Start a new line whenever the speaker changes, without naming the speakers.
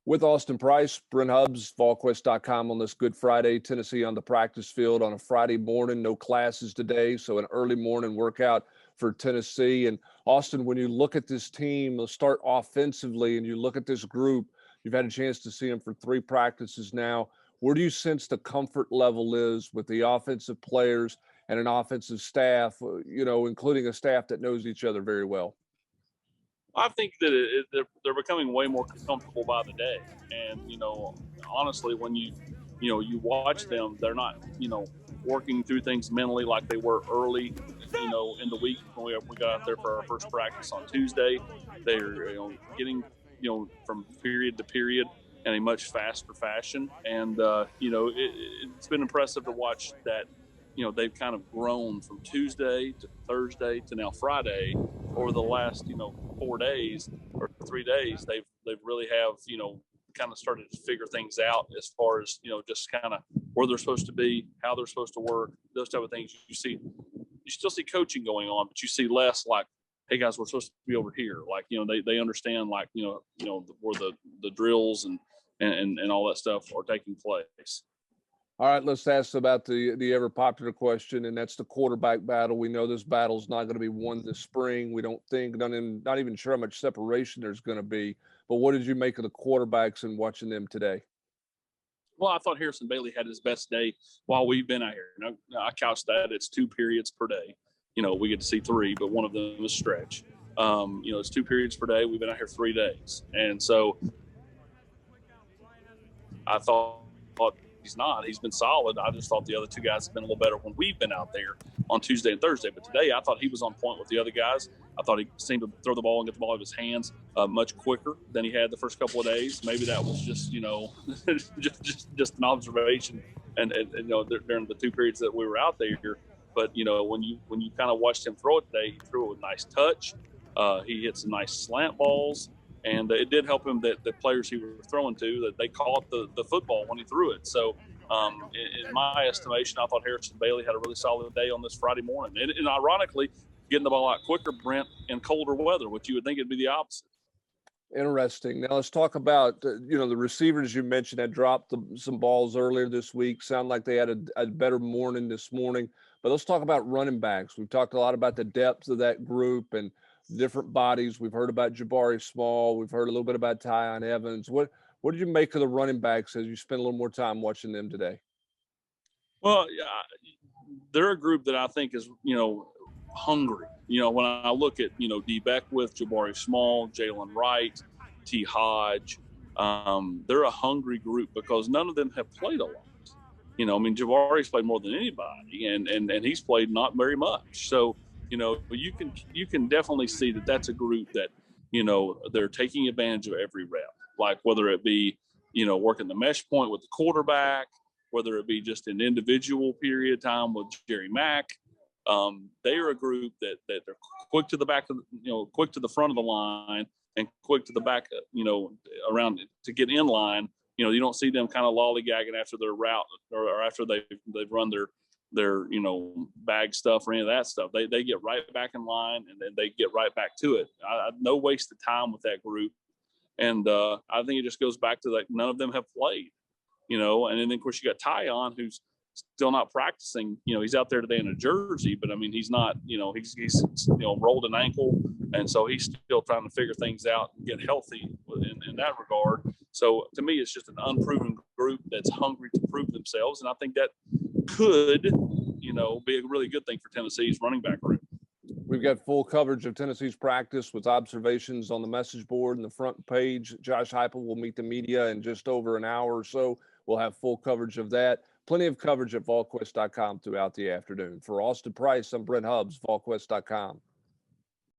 With Austin Price, Brent Hubbs, VolQuest.com on this Good Friday. Tennessee on the practice field on a Friday morning. No classes today, so an early morning workout for Tennessee. And Austin, when you look at this team, let's start offensively, and you look at this group, you've had a chance to see them for 3 practices now. Where do you sense the comfort level is with the offensive players and an offensive staff, including a staff that knows each other very well?
I think that they're becoming way more comfortable by the day. And, honestly, when you watch them, they're not, working through things mentally like they were early, in the week when we got out there for our first practice on Tuesday. They're, getting, from period to period in a much faster fashion. And, it's been impressive to watch that, they've kind of grown from Tuesday to Thursday to now Friday over the last, 4 days or 3 days. They've really have, kind of started to figure things out as far as, just kind of where they're supposed to be, how they're supposed to work, those type of things. You still see coaching going on, but you see less like, hey guys, we're supposed to be over here. Like, they understand like, where the drills and all that stuff are taking place.
All right, let's ask about the ever popular question, and that's the quarterback battle. We know this battle's not going to be won this spring. We don't think, not even sure how much separation there's going to be. But what did you make of the quarterbacks and watching them today?
Well, I thought Harrison Bailey had his best day while we've been out here. Now, I couch that it's 2 periods per day. We get to see 3, but one of them is stretch. It's 2 periods per day. We've been out here 3 days, and so I thought he's been solid. I just thought the other 2 guys have been a little better when we've been out there on Tuesday and Thursday. But today, I thought he was on point with the other guys. I thought he seemed to throw the ball and get the ball out of his hands much quicker than he had the first couple of days. Maybe that was just, just an observation and during the 2 periods that we were out there. But, when you kind of watched him throw it today, he threw it with nice touch. He hit some nice slant balls. And it did help him that the players he was throwing to, that they caught the football when he threw it. So in my estimation, I thought Harrison Bailey had a really solid day on this Friday morning. And ironically, getting the ball out quicker, Brent, in colder weather, which you would think it'd be the opposite.
Interesting. Now let's talk about, the receivers you mentioned that dropped some balls earlier this week. Sound like they had a better morning this morning. But let's talk about running backs. We've talked a lot about the depth of that group and different bodies. We've heard about Jabari Small. We've heard a little bit about Tyon Evans. What did you make of the running backs as you spent a little more time watching them today?
Well, they're a group that I think is, hungry. When I look at, D. Beckwith, Jabari Small, Jalen Wright, T. Hodge, they're a hungry group because none of them have played a lot. Jabari's played more than anybody, and he's played not very much. So, you can definitely see that that's a group that, they're taking advantage of every rep, like whether it be, working the mesh point with the quarterback, whether it be just an individual period of time with Jerry Mack. They are a group that they're quick to the back of, quick to the front of the line and quick to the back, around to get in line. You don't see them kind of lollygagging after their route or after they've run their bag stuff or any of that stuff. They get right back in line and then they get right back to it. No waste of time with that group. And I think it just goes back to that none of them have played, and then of course you got Tyon, who's still not practicing. He's out there today in a jersey, but I mean, he's not, he's rolled an ankle. And so he's still trying to figure things out and get healthy in that regard. So to me, it's just an unproven group that's hungry to prove themselves. And I think that could, be a really good thing for Tennessee's running back room.
We've got full coverage of Tennessee's practice with observations on the message board and the front page. Josh Heupel will meet the media in just over an hour or so. We'll have full coverage of that. Plenty of coverage at VolQuest.com throughout the afternoon. For Austin Price, I'm Brent Hubbs, VolQuest.com.